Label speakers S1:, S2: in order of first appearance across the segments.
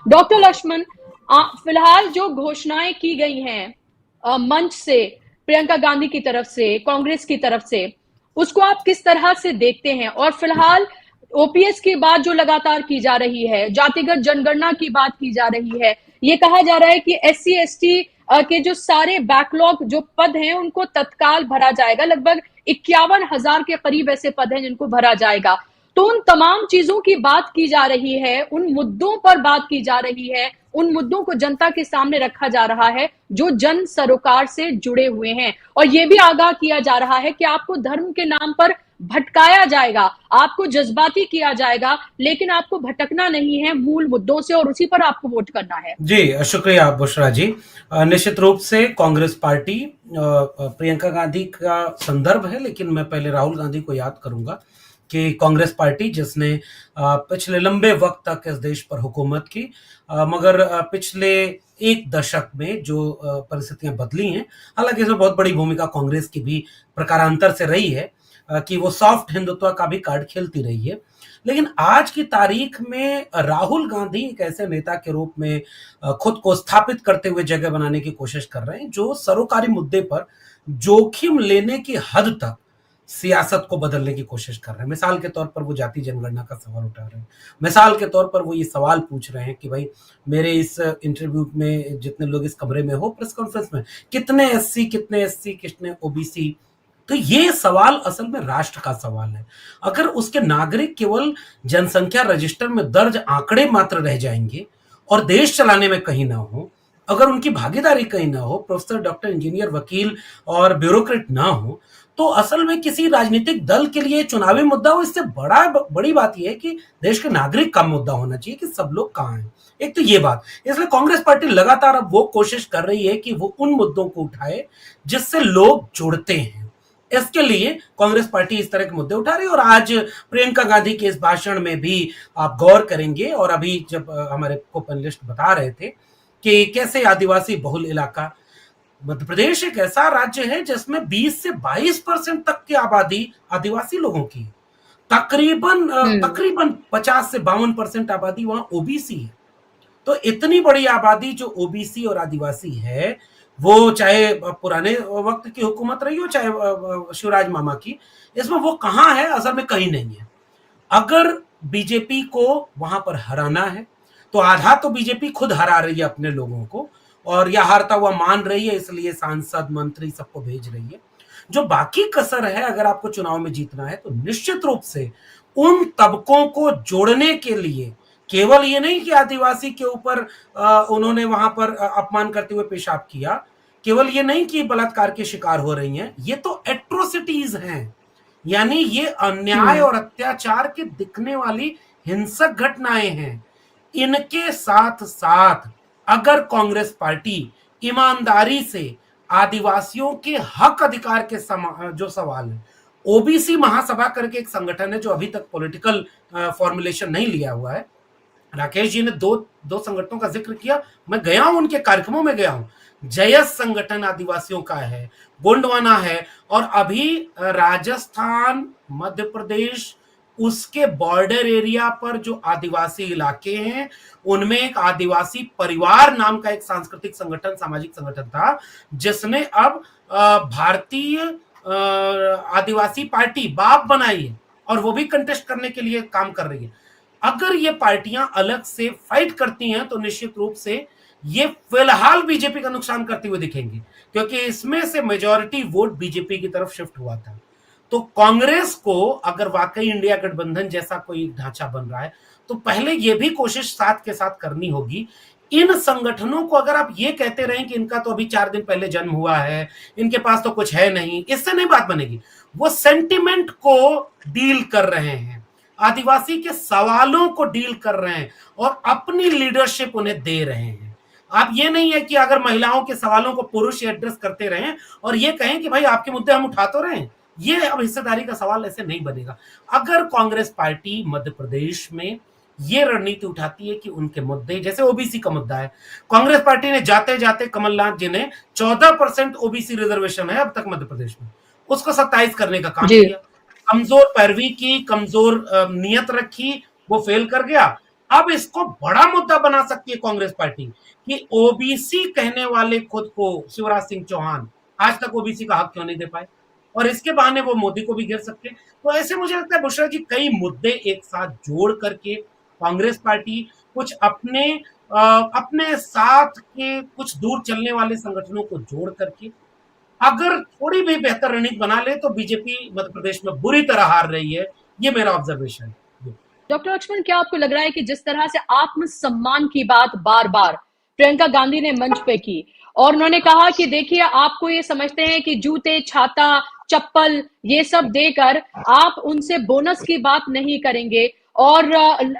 S1: Doctor Lakshman, फिलहाल जो घोषणाएं की गई हैं मंच से, प्रियंका गांधी की तरफ से, कांग्रेस की तरफ से, उसको आप किस तरह से देखते हैं? और फिलहाल ओपीएस की बात जो लगातार की जा रही है, जातिगत जनगणना की बात की जा रही है, ये कहा जा रहा है कि एससी एसटी के जो सारे बैकलॉग जो पद हैं उनको तत्काल भरा जाएगा। लगभग 51,000 के करीब ऐसे पद हैं जिनको भरा जाएगा। तो उन तमाम चीजों की बात की जा रही है, उन मुद्दों पर बात की जा रही है, उन मुद्दों को जनता के सामने रखा जा रहा है जो जन सरोकार से जुड़े हुए हैं। और यह भी आगाह किया जा रहा है कि आपको धर्म के नाम पर भटकाया जाएगा, आपको जज्बाती किया जाएगा, लेकिन आपको भटकना नहीं है मूल मुद्दों से, और उसी पर आपको वोट करना है।
S2: जी, शुक्रिया बुशरा जी। निश्चित रूप से कांग्रेस पार्टी प्रियंका गांधी का संदर्भ है, लेकिन मैं पहले राहुल गांधी को याद करूंगा कि कांग्रेस पार्टी जिसने पिछले लंबे वक्त तक इस देश पर हुकूमत की, मगर पिछले एक दशक में जो परिस्थितियां बदली हैं, हालांकि इसमें बहुत बड़ी भूमिका कांग्रेस की भी प्रकारांतर से रही है कि वो सॉफ्ट हिंदुत्व का भी कार्ड खेलती रही है। लेकिन आज की तारीख में राहुल गांधी एक ऐसे नेता के रूप में खुद को स्थापित करते हुए जगह बनाने की कोशिश कर रहे हैं जो सरोकारी मुद्दे पर जोखिम लेने की हद तक सियासत को बदलने की कोशिश कर रहे हैं। मिसाल के तौर पर वो जाति जनगणना का सवाल उठा रहे हैं। मिसाल के तौर पर वो ये सवाल पूछ रहे हैं कि भाई मेरे इस इंटरव्यू में जितने लोग इस कमरे में हो, प्रेस कॉन्फ्रेंस में, कितने एससी कितने ओबीसी। तो ये सवाल असल में राष्ट्र का सवाल है। अगर उसके नागरिक केवल जनसंख्या रजिस्टर में दर्ज आंकड़े मात्र रह जाएंगे और देश चलाने में कहीं ना हो, अगर उनकी भागीदारी कहीं ना हो, प्रोफेसर, डॉक्टर, इंजीनियर, वकील और ब्यूरोक्रेट ना हो, तो असल में किसी राजनीतिक दल के लिए चुनावी मुद्दा हो, इससे बड़ी बात यह है कि देश के नागरिक का मुद्दा होना चाहिए कि सब लोग कहां हैं। एक तो ये बात, इसलिए कांग्रेस पार्टी लगातार अब वो कोशिश कर रही है कि वो उन मुद्दों को उठाए जिससे लोग जुड़ते हैं। इसके लिए कांग्रेस पार्टी इस तरह के मुद्दे उठा रही है। और आज प्रियंका गांधी के इस भाषण में भी आप गौर करेंगे, और अभी जब हमारे को पैनलिस्ट बता रहे थे कि कैसे आदिवासी बहुल इलाका, मध्य प्रदेश एक ऐसा राज्य है जिसमें 20 से 22% तक की आबादी आदिवासी लोगों की है। तकरीबन
S1: हम्म।
S2: तकरीबन 50 से 52% आबादी वहां ओबीसी है। तो इतनी बड़ी आबादी जो ओबीसी और आदिवासी है, वो चाहे पुराने वक्त की हुकूमत रही हो, चाहे शिवराज मामा की, इसमें वो कहां है? असल में कहीं नहीं है। अगर बीजेपी को वहां पर हराना है तो आधा तो बीजेपी खुद हरा रही है अपने लोगों को, और यह हारता हुआ मान रही है, इसलिए सांसद मंत्री सबको भेज रही है। जो बाकी कसर है, अगर आपको चुनाव में जीतना है तो निश्चित रूप से उन तबकों को जोड़ने के लिए, केवल ये नहीं कि आदिवासी के ऊपर उन्होंने वहां पर अपमान करते हुए पेशाब किया, केवल ये नहीं कि बलात्कार के शिकार हो रही हैं, ये तो एट्रोसिटीज हैं। यानी ये अन्याय
S1: हम्म।
S2: और अत्याचार के दिखने वाली हिंसक घटनाएं हैं। इनके साथ साथ अगर कांग्रेस पार्टी ईमानदारी से आदिवासियों के हक अधिकार के जो सवाल है, ओबीसी महासभा करके एक संगठन है जो अभी तक पॉलिटिकल फॉर्मुलेशन नहीं लिया हुआ है। राकेश जी ने दो दो संगठनों का जिक्र किया, मैं गया हूं, उनके कार्यक्रमों में गया हूं। जयस संगठन आदिवासियों का है, गोंडवाना है, और अभी राजस्थान, मध्य प्रदेश, उसके बॉर्डर एरिया पर जो आदिवासी इलाके हैं उनमें एक आदिवासी परिवार नाम का एक सांस्कृतिक संगठन, सामाजिक संगठन था, जिसने अब भारतीय आदिवासी पार्टी बाप बनाई है, और वो भी कंटेस्ट करने के लिए काम कर रही है। अगर ये पार्टियां अलग से फाइट करती हैं तो निश्चित रूप से ये फिलहाल बीजेपी का नुकसान करते हुए दिखेंगे, क्योंकि इसमें से मेजॉरिटी वोट बीजेपी की तरफ शिफ्ट हुआ था। तो कांग्रेस को अगर वाकई इंडिया गठबंधन जैसा कोई ढांचा बन रहा है, तो पहले ये भी कोशिश साथ के साथ करनी होगी। इन संगठनों को अगर आप ये कहते रहें कि इनका तो अभी 4 दिन पहले जन्म हुआ है, इनके पास तो कुछ है नहीं, इससे नहीं बात बनेगी। वो सेंटिमेंट को डील कर रहे हैं, आदिवासी के सवालों को डील कर रहे हैं, और अपनी लीडरशिप उन्हें दे रहे हैं। आप ये नहीं है कि अगर महिलाओं के सवालों को पुरुष एड्रेस करते रहें और ये कहें कि भाई आपके मुद्दे हम उठा तो रहे हैं, ये अब हिस्सेदारी का सवाल ऐसे नहीं बनेगा। अगर कांग्रेस पार्टी मध्य प्रदेश में ये रणनीति उठाती है कि उनके मुद्दे, जैसे ओबीसी का मुद्दा है, कांग्रेस पार्टी ने जाते जाते कमलनाथ जी ने 14% ओबीसी रिजर्वेशन है अब तक मध्य प्रदेश में, उसको 27 करने का काम
S1: जी।
S2: किया। कमजोर पैरवी की, कमजोर नियत रखी, वो फेल कर गया। अब इसको बड़ा मुद्दा बना सकती है कांग्रेस पार्टी कि ओबीसी कहने वाले खुद को शिवराज सिंह चौहान आज तक ओबीसी का हक क्यों नहीं दे पाए, और इसके बहाने वो मोदी को भी घेर सकते हैं। तो ऐसे मुझे लगता है बुशरा जी कई मुद्दे एक साथ जोड़ करके कांग्रेस पार्टी कुछ अपने साथ के कुछ दूर चलने वाले संगठनों को जोड़ करके अगर थोड़ी भी बेहतर रणनीति बना ले तो बीजेपी मध्य प्रदेश में बुरी तरह हार रही है। ये मेरा ऑब्जर्वेशन है।
S1: डॉक्टर लक्ष्मण, क्या आपको लग रहा है कि जिस तरह से आत्मसम्मान की बात बार बार प्रियंका गांधी ने मंच पे की और उन्होंने कहा कि देखिए आपको ये समझते हैं कि जूते, छाता, चप्पल ये सब देकर आप उनसे बोनस की बात नहीं करेंगे, और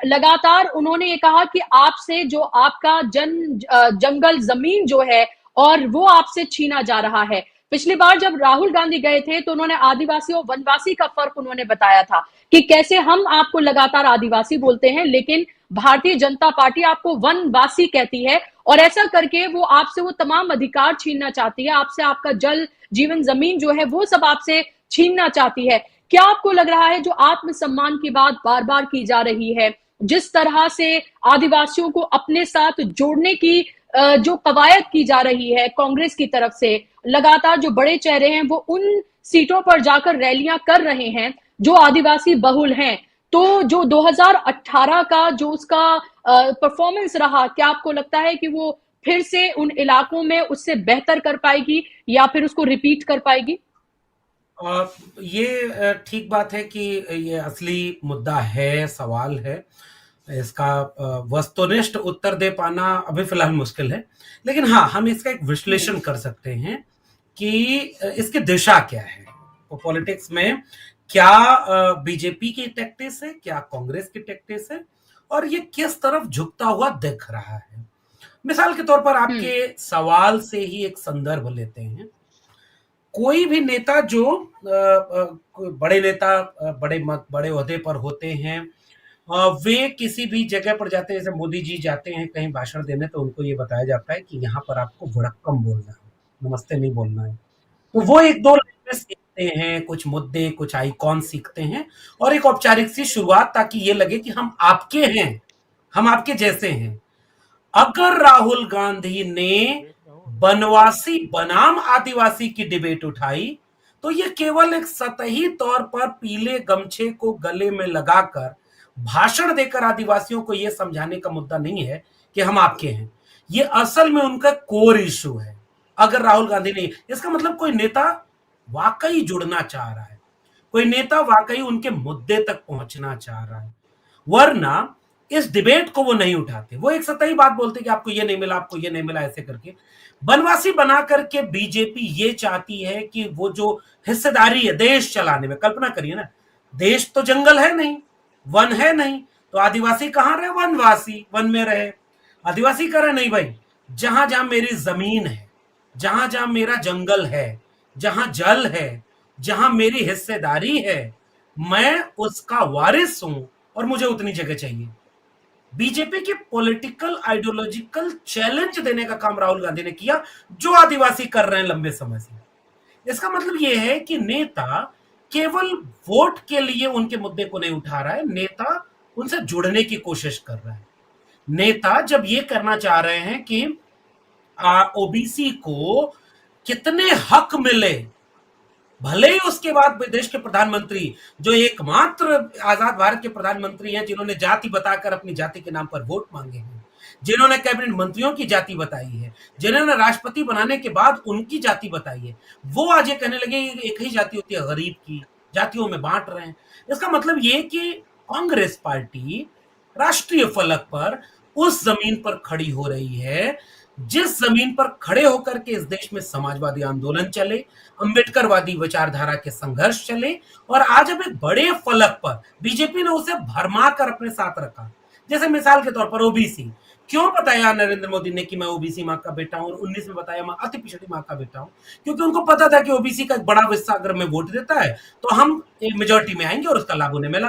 S1: लगातार उन्होंने ये कहा कि आपसे जो आपका जंगल जमीन जो है और वो आपसे छीना जा रहा है। पिछली बार जब राहुल गांधी गए थे तो उन्होंने आदिवासी और वनवासी का फर्क उन्होंने बताया था कि कैसे हम आपको लगातार आदिवासी बोलते हैं लेकिन भारतीय जनता पार्टी आपको वनवासी कहती है, और ऐसा करके वो आपसे वो तमाम अधिकार छीनना चाहती है, आपसे आपका जल, जीवन, जमीन जो है वो सब आपसे छीनना चाहती है। क्या आपको लग रहा है जो आत्मसम्मान की बात बार बार की जा रही है, जिस तरह से आदिवासियों को अपने साथ जोड़ने की जो कवायद की जा रही है कांग्रेस की तरफ से, लगातार जो बड़े चेहरे हैं वो उन सीटों पर जाकर रैलियां कर रहे हैं जो आदिवासी बहुल हैं, तो जो 2018 का जो उसका परफॉर्मेंस रहा, क्या आपको लगता है कि वो फिर से उन इलाकों में उससे बेहतर कर पाएगी या फिर उसको रिपीट कर पाएगी?
S2: ये ठीक बात है कि ये असली मुद्दा है, सवाल है। इसका वस्तुनिष्ठ उत्तर दे पाना अभी फिलहाल मुश्किल है, लेकिन हाँ हम इसका एक विश्लेषण कर सकते हैं कि इसकी दिशा क्या है। तो पॉलिटिक्स में क्या बीजेपी की टैक्टिस है, क्या कांग्रेस की टैक्टिस है, और ये किस तरफ झुकता हुआ दिख रहा है। मिसाल के तौर पर आपके सवाल से ही एक संदर्भ लेते हैं। कोई भी नेता जो बड़े नेता बड़े ओहदे पर होते हैं, वे किसी भी जगह पर जाते हैं, जैसे मोदी जी जाते हैं कहीं भाषण देने तो उनको ये बताया जाता है कि यहाँ पर आपको वड़क्कम बोलना है, नमस्ते नहीं बोलना है। तो वो एक दो लाइनें सीखते हैं, कुछ मुद्दे, कुछ आइकॉन सीखते हैं और एक औपचारिक सी शुरुआत, ताकि ये लगे कि हम आपके हैं, हम आपके जैसे हैं। अगर राहुल गांधी ने बनवासी बनाम आदिवासी की डिबेट उठाई तो ये केवल एक सतही तौर पर पीले गमछे को गले में लगाकर भाषण देकर आदिवासियों को यह समझाने का मुद्दा नहीं है कि हम आपके हैं। ये असल में उनका कोर इशू है। अगर राहुल गांधी ने, इसका मतलब कोई नेता वाकई जुड़ना चाह रहा है, कोई नेता वाकई उनके मुद्दे तक पहुंचना चाह रहा है, वरना इस डिबेट को वो नहीं उठाते। वो एक सतही बात बोलते कि आपको ये नहीं मिला, आपको ये नहीं मिला, ऐसे करके बनवासी बना करके बीजेपी ये चाहती है कि वो जो हिस्सेदारी है देश चलाने में, कल्पना करिए ना, देश तो जंगल है नहीं, वन है नहीं, तो आदिवासी कहां रहे? वनवासी वन में रहे। आदिवासी कह रहे नहीं भाई, जहां जहां मेरी जमीन है, जहां जहां मेरा जंगल है, जहां जल है, जहां मेरी हिस्सेदारी है, मैं उसका वारिस हूं और मुझे उतनी जगह चाहिए। बीजेपी के पॉलिटिकल आइडियोलॉजिकल चैलेंज देने का काम राहुल गांधी ने किया, जो आदिवासी कर रहे हैं लंबे समय से। इसका मतलब यह है कि नेता केवल वोट के लिए उनके मुद्दे को नहीं उठा रहा है, नेता उनसे जुड़ने की कोशिश कर रहा है। नेता जब ये करना चाह रहे हैं कि ओबीसी को कितने हक मिले, भले ही उसके बाद देश के प्रधानमंत्री, जो एकमात्र आजाद भारत के प्रधानमंत्री हैं जिन्होंने जाति बताकर अपनी जाति के नाम पर वोट मांगे हैं, जिन्होंने कैबिनेट मंत्रियों की जाति बताई है, जिन्होंने राष्ट्रपति बनाने के बाद उनकी जाति बताई है, वो आज ये कहने लगे एक ही जाति होती है, गरीब की, जातियों में बांट रहे हैं। इसका मतलब ये कि कांग्रेस पार्टी राष्ट्रीय फलक पर उस जमीन पर खड़ी हो रही है जिस जमीन पर खड़े होकर के इस देश में समाजवादी आंदोलन चले, अंबेडकरवादी विचारधारा के संघर्ष चले, और आज अब एक बड़े फलक पर बीजेपी ने उसे भरमा कर अपने साथ रखा। जैसे मिसाल के तौर पर ओबीसी, क्यों बताया नरेंद्र मोदी ने कि मैं ओबीसी माँ का बेटा हूं, और 19 में बताया मैं अति पिछड़ी माँ का बेटा हूं? क्योंकि उनको पता था कि ओबीसी का एक बड़ा हिस्सा अगर मैं वोट देता है तो हम एक मेजोरिटी में आएंगे और उसका लाभ उन्हें मिला।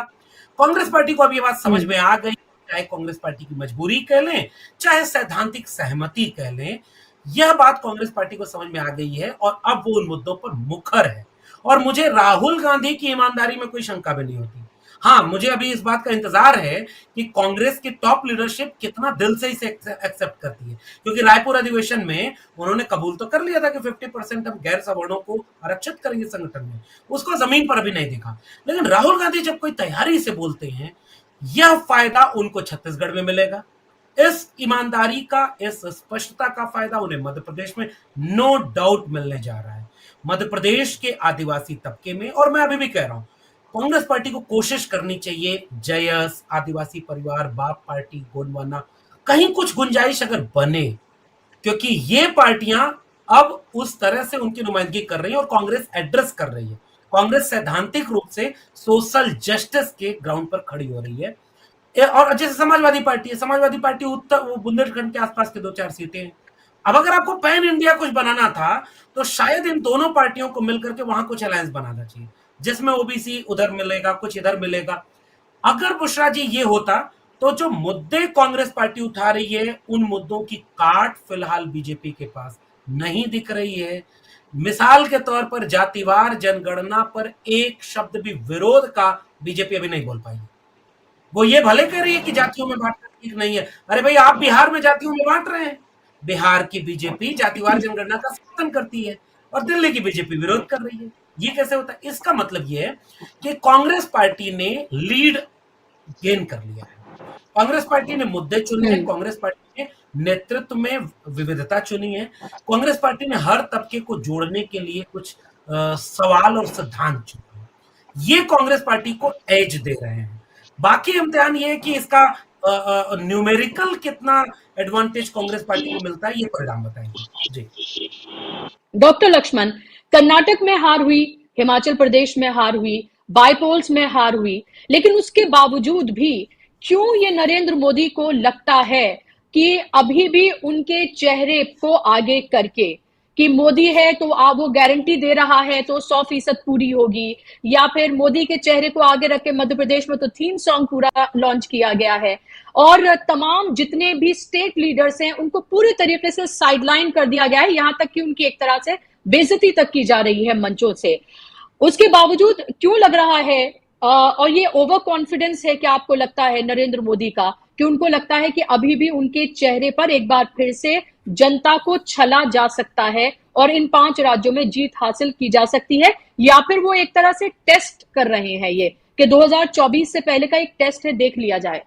S2: कांग्रेस पार्टी को अब ये बात समझ में आ गई, चाहे कांग्रेस पार्टी की मजबूरी कह लें, चाहे सैद्धांतिक सहमति कह लें, यह बात कांग्रेस पार्टी को समझ में आ गई है और अब वो उन मुद्दों पर मुखर है। और मुझे राहुल गांधी की ईमानदारी में कोई शंका भी नहीं होती। हाँ, मुझे अभी इस बात का इंतजार है कि कांग्रेस की टॉप लीडरशिप कितना दिल से इसे एक्सेप्ट करती है, क्योंकि रायपुर अधिवेशन में उन्होंने कबूल तो कर लिया था कि 50% हम गैर सवर्णों को आरक्षित करेंगे संगठन में, उसको जमीन पर अभी नहीं देखा। लेकिन राहुल गांधी जब कोई तैयारी से बोलते हैं, यह फायदा उनको छत्तीसगढ़ में मिलेगा। इस ईमानदारी का, इस स्पष्टता का फायदा उन्हें मध्य प्रदेश में नो डाउट मिलने जा रहा है। मध्य प्रदेश के आदिवासी तबके में, और मैं अभी भी कह रहा हूं, कांग्रेस पार्टी को कोशिश करनी चाहिए, जयस, आदिवासी परिवार, बाप पार्टी, गोंडवाना, कहीं कुछ गुंजाइश अगर बने, क्योंकि ये पार्टियां अब उस तरह से उनकी नुमाइंदगी कर रही है और कांग्रेस एड्रेस कर रही है। कांग्रेस सैद्धांतिक रूप से सोशल जस्टिस के ग्राउंड पर खड़ी हो रही है। और जैसे समाजवादी पार्टी है, समाजवादी पार्टी उत्तर बुंदेलखंड के आसपास के 2-4 सीटें हैं। अब अगर आपको पैन इंडिया कुछ बनाना था, तो शायद इन दोनों पार्टियों को मिलकर के वहां कुछ अलायंस बनाना चाहिए, जिसमें ओबीसी उधर मिलेगा, कुछ इधर मिलेगा। अगर बुशरा जी ये होता, तो जो मुद्दे कांग्रेस पार्टी उठा रही है, उन मुद्दों की काट फिलहाल बीजेपी के पास नहीं दिख रही है। मिसाल के तौर पर जातिवार जनगणना पर एक शब्द भी विरोध का बीजेपी अभी नहीं बोल पाई। वो ये भले कह रही है कि जातियों में बांटना ठीक नहीं है। अरे भाई, आप बिहार में जातियों में बांट रहे हैं। बिहार की बीजेपी जातिवार जनगणना का समर्थन करती है और दिल्ली की बीजेपी विरोध कर रही है। ये कैसे होता है? इसका मतलब ये है कि कांग्रेस पार्टी ने लीड गेन कर लिया है। कांग्रेस पार्टी ने मुद्दे चुने हैं, कांग्रेस पार्टी ने नेतृत्व में विविधता चुनी है, कांग्रेस पार्टी ने हर तबके को जोड़ने के लिए कुछ सवाल और सिद्धांत चुने हैं। ये कांग्रेस पार्टी को एज दे रहे हैं। बाकी इम्तिहान ये है कि इसका न्यूमेरिकल कितना एडवांटेज कांग्रेस पार्टी को मिलता है, ये परिणाम बताएंगे। जी
S1: डॉक्टर लक्ष्मण, कर्नाटक में हार हुई, हिमाचल प्रदेश में हार हुई, बाइपोल्स में हार हुई, लेकिन उसके बावजूद भी क्यों ये नरेंद्र मोदी को लगता है कि अभी भी उनके चेहरे को आगे करके कि मोदी है तो वो गारंटी दे रहा है तो 100% पूरी होगी, या फिर मोदी के चेहरे को आगे रख के मध्य प्रदेश में तो थीम सॉन्ग पूरा लॉन्च किया गया है और तमाम जितने भी स्टेट लीडर्स हैं उनको पूरे तरीके से साइडलाइन कर दिया गया है, यहां तक कि उनकी एक तरह से बेइज्जती तक की जा रही है मंचों से। उसके बावजूद क्यों लग रहा है और ये ओवर कॉन्फिडेंस है कि आपको लगता है नरेंद्र मोदी का कि उनको लगता है कि अभी भी उनके चेहरे पर एक बार फिर से जनता को छला जा सकता है और इन 5 राज्यों में जीत हासिल की जा सकती है, या फिर वो एक तरह से टेस्ट कर रहे हैं ये कि 2024 से पहले का एक टेस्ट है, देख लिया जाए।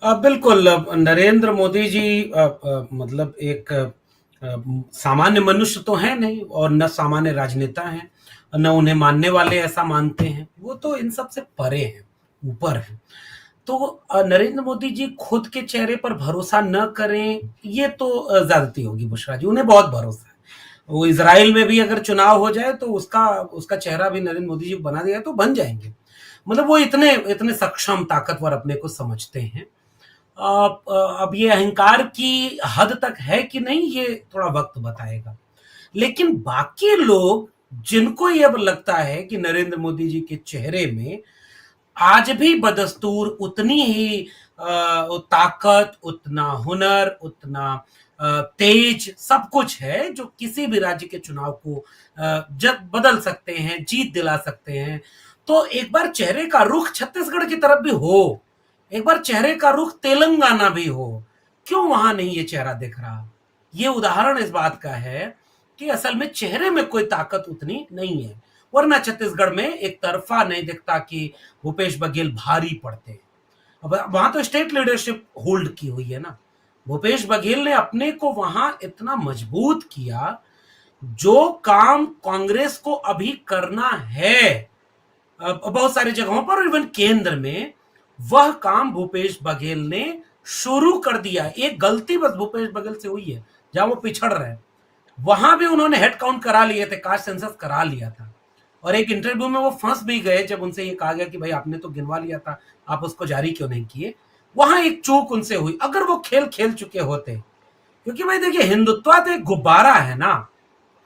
S2: बिल्कुल। नरेंद्र मोदी जी मतलब एक सामान्य मनुष्य तो है नहीं और न सामान्य राजनेता हैं, न उन्हें मानने वाले ऐसा मानते हैं। वो तो इन सब से परे हैं, ऊपर हैं। तो नरेंद्र मोदी जी खुद के चेहरे पर भरोसा न करें, ये तो ज्यादती होगी बुशरा जी। उन्हें बहुत भरोसा है। वो इजराइल में भी अगर चुनाव हो जाए तो उसका चेहरा भी नरेंद्र मोदी जी बना दिया तो बन जाएंगे। मतलब वो इतने इतने सक्षम, ताकतवर अपने को समझते हैं। अब ये अहंकार की हद तक है कि नहीं, ये थोड़ा वक्त बताएगा। लेकिन बाकी लोग जिनको ये अब लगता है कि नरेंद्र मोदी जी के चेहरे में आज भी बदस्तूर उतनी ही ताकत, उतना हुनर, उतना तेज सब कुछ है जो किसी भी राज्य के चुनाव को जब बदल सकते हैं, जीत दिला सकते हैं। तो एक बार चेहरे का रुख छत्तीसगढ़ की तरफ भी हो, एक बार चेहरे का रुख तेलंगाना भी हो, क्यों वहां नहीं ये चेहरा दिख रहा? ये उदाहरण इस बात का है कि असल में चेहरे में कोई ताकत उतनी नहीं है। वरना छत्तीसगढ़ में एक तरफा नहीं दिखता कि भूपेश बघेल भारी पड़ते। अब वहां तो स्टेट लीडरशिप होल्ड की हुई है ना। भूपेश बघेल ने अपने को वहां इतना मजबूत किया, जो काम कांग्रेस को अभी करना है बहुत सारी जगहों पर, इवन केंद्र में, वह काम भूपेश बघेल ने शुरू कर दिया। एक गलती बस भूपेश बघेल से हुई है, जहां वो पिछड़ रहे हैं। वहां भी उन्होंने हेड काउंट करा लिए थे, कास्ट सेंसस करा लिया था, और एक इंटरव्यू में वो फंस भी गए जब उनसे ये कहा गया कि भाई आपने तो गिनवा लिया था, आप उसको जारी क्यों नहीं किए। वहां एक चूक उनसे हुई। अगर वो खेल खेल चुके होते, क्योंकि भाई देखिए, हिंदुत्व तो एक गुब्बारा है ना,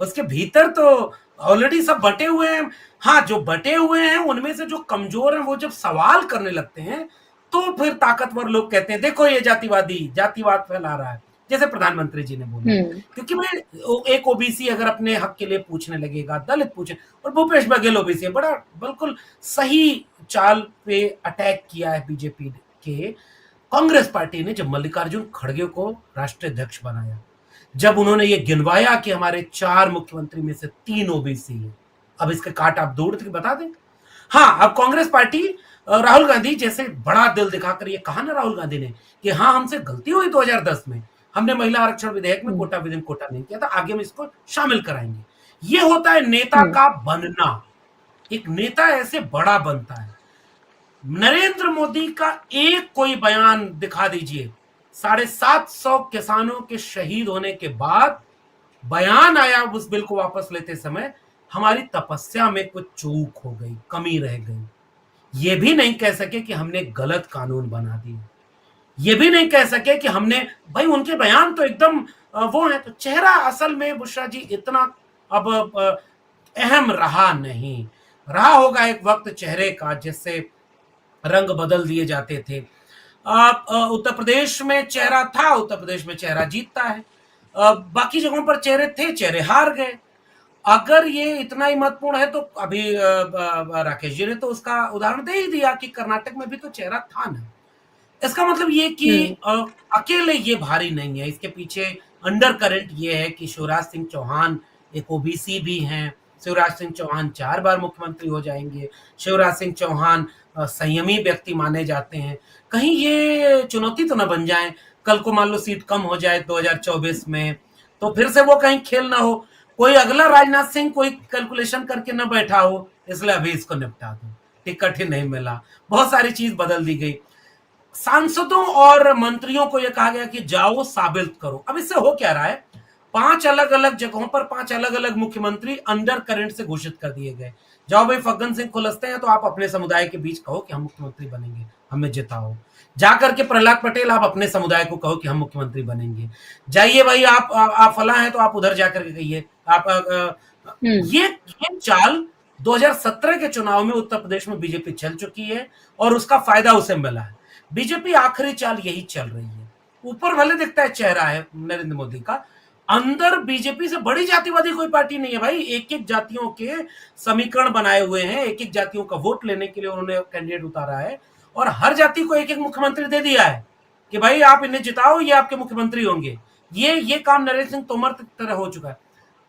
S2: उसके भीतर तो ऑलरेडी सब बटे हुए हैं। हाँ, जो बटे हुए हैं उनमें से जो कमजोर हैं वो जब सवाल करने लगते हैं तो फिर ताकतवर लोग कहते हैं देखो ये जातिवादी, जातिवाद फैला रहा है। जैसे प्रधानमंत्री जी ने बोला। क्योंकि भाई एक ओबीसी अगर अपने हक के लिए पूछने लगेगा, दलित पूछे, और भूपेश बघेल ओबीसी है, बड़ा बिल्कुल सही चाल पे अटैक किया है बीजेपी के। कांग्रेस पार्टी ने जब मल्लिकार्जुन खड़गे को राष्ट्रीय अध्यक्ष बनाया, जब उन्होंने ये गिनवाया कि हमारे 4 मुख्यमंत्री में से 3 ओबीसी है, अब इसके काट आप दौड़ के बता दें। हाँ, अब कांग्रेस पार्टी राहुल गांधी जैसे बड़ा दिल दिखाकर ये कहा ना राहुल गांधी ने कि हाँ, हमसे गलती हुई 2010 में, हमने महिला आरक्षण विधेयक में कोटा विद इन कोटा नहीं किया था, आगे हम इसको शामिल कराएंगे। ये होता है नेता का बनना। एक नेता ऐसे बड़ा बनता है। नरेंद्र मोदी का एक कोई बयान दिखा दीजिए, 750 किसानों के शहीद होने के बाद बयान आया उस बिल को वापस लेते समय, हमारी तपस्या में कुछ चूक हो गई, कमी रह गई। ये भी नहीं कह सके कि हमने गलत कानून बना दिए, ये भी नहीं कह सके कि हमने, भाई उनके बयान तो एकदम वो है। तो चेहरा असल में बुशरा जी इतना अब अहम रहा नहीं। रहा होगा एक वक्त चेहरे का जिससे रंग बदल दिए जाते थे। उत्तर प्रदेश में चेहरा था, उत्तर प्रदेश में चेहरा जीतता है। बाकी जगहों पर चेहरे थे, चेहरे हार गए। अगर ये इतना ही महत्वपूर्ण है तो अभी राकेश जी ने तो उसका उदाहरण दे ही दिया कि कर्नाटक में भी तो चेहरा था ना। इसका मतलब ये कि अकेले ये भारी नहीं है, इसके पीछे अंडर करंट ये है कि शिवराज सिंह चौहान एक ओबीसी भी हैं। शिवराज सिंह चौहान 4 बार मुख्यमंत्री हो जाएंगे। शिवराज सिंह चौहान संयमी व्यक्ति माने जाते हैं। कहीं ये चुनौती तो न बन जाए, कल को मान लो सीट कम हो जाए 2024 में, तो फिर से वो कहीं खेल ना हो, कोई अगला राजनाथ सिंह कोई कैलकुलेशन करके न बैठा हो, इसलिए अभी इसको निपटा दो, टिकट ही नहीं मिला, बहुत सारी चीज बदल दी गई। सांसदों और मंत्रियों को यह कहा गया कि जाओ साबित करो। अब इससे हो क्या रहा है, 5 अलग अलग जगहों पर 5 अलग अलग मुख्यमंत्री अंडर करंट से घोषित कर दिए गए। जाओ भाई फग्गन सिंह खुलसते हैं तो आप अपने समुदाय के बीच कहो कि हम मुख्यमंत्री बनेंगे, हमें जिताओ। जाकर के प्रहलाद पटेल आप अपने समुदाय को कहो कि हम मुख्यमंत्री बनेंगे। जाइए भाई आप फला हैं तो आप उधर जाकर के कहिए आप ये चाल 2017 के चुनाव में उत्तर प्रदेश में बीजेपी चल चुकी है और उसका फायदा उसे मिला है। बीजेपी आखिरी चाल यही चल रही है। ऊपर भले दिखता है चेहरा है नरेंद्र मोदी का, अंदर बीजेपी से बड़ी जातिवादी कोई पार्टी नहीं है भाई। एक एक जातियों के समीकरण बनाए हुए हैं, एक एक जातियों का वोट लेने के लिए उन्होंने कैंडिडेट उतारा है और हर जाति को एक एक मुख्यमंत्री दे दिया है कि भाई आप इन्हें जिताओ, ये आपके मुख्यमंत्री होंगे। ये काम नरेंद्र सिंह तोमर की तरह हो चुका है।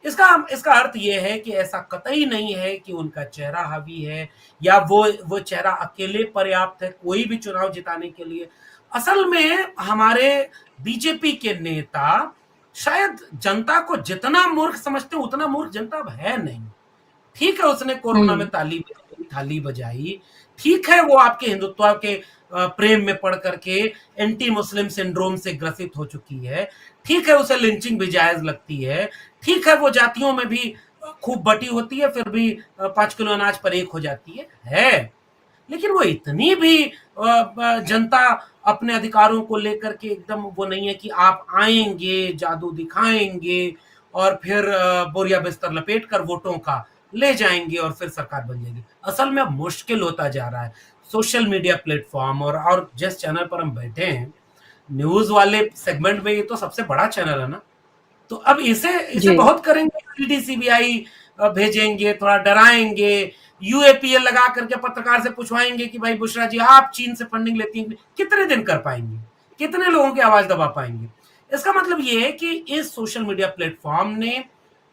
S2: इसका अर्थ ये है कि ऐसा कतई नहीं है कि उनका चेहरा हावी है या वो चेहरा अकेले पर्याप्त है कोई भी चुनाव जिताने के लिए। असल में हमारे बीजेपी के नेता शायद जनता को जितना मूर्ख समझते हैं उतना मूर्ख जनता अब है नहीं। ठीक है, उसने कोरोना में थाली बजाई, ठीक है वो आपके हिंदुत्व के प्रेम में पड़ करके एंटी मुस्लिम सिंड्रोम से ग्रसित हो चुकी है, ठीक है उसे लिंचिंग भी जायज लगती है, ठीक है वो जातियों में भी खूब बटी होती है फिर भी 5 किलो अनाज पर एक हो जाती है। लेकिन वो इतनी भी जनता अपने अधिकारों को लेकर के एकदम वो नहीं है कि आप आएंगे, जादू दिखाएंगे और फिर बोरिया बिस्तर लपेट कर वोटों का ले जाएंगे और फिर सरकार बन जाएगी। असल में अब मुश्किल होता जा रहा है। सोशल मीडिया प्लेटफॉर्म और जिस चैनल पर हम बैठे हैं, न्यूज वाले सेगमेंट में ये तो सबसे बड़ा चैनल है ना, तो अब इसे बहुत करेंगे, ईडी सीबीआई भेजेंगे, थोड़ा डराएंगे, यूएपीए लगा करके पत्रकार से पूछवाएंगे कि भाई बुशरा जी आप चीन से फंडिंग लेती हैं, कितने दिन कर पाएंगे, कितने लोगों की आवाज दबा पाएंगे। इसका मतलब ये है कि इस सोशल मीडिया प्लेटफॉर्म ने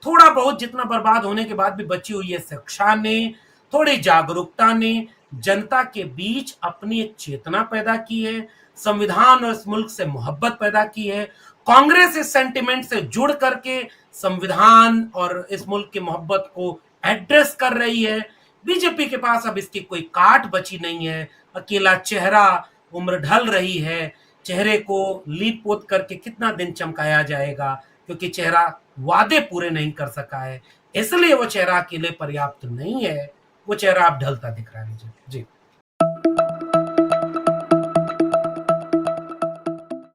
S2: थोड़ा बहुत, जितना बर्बाद होने के बाद भी बची हुई है शिक्षा ने, थोड़ी जागरूकता ने जनता के बीच अपनी एक चेतना पैदा की है, संविधान और इस मुल्क से मोहब्बत पैदा की है। कांग्रेस इस सेंटिमेंट से जुड़ करके संविधान और इस मुल्क की मोहब्बत को एड्रेस कर रही है। बीजेपी के पास अब इसकी कोई काट बची नहीं है, अकेला चेहरा, उम्र ढल रही है, चेहरे को लीप पोत करके कितना दिन चमकाया जाएगा, क्योंकि चेहरा वादे पूरे नहीं कर सका है, इसलिए वो चेहरा अकेले पर्याप्त नहीं है, वो चेहरा अब ढलता दिख रहा है मुझे। जी।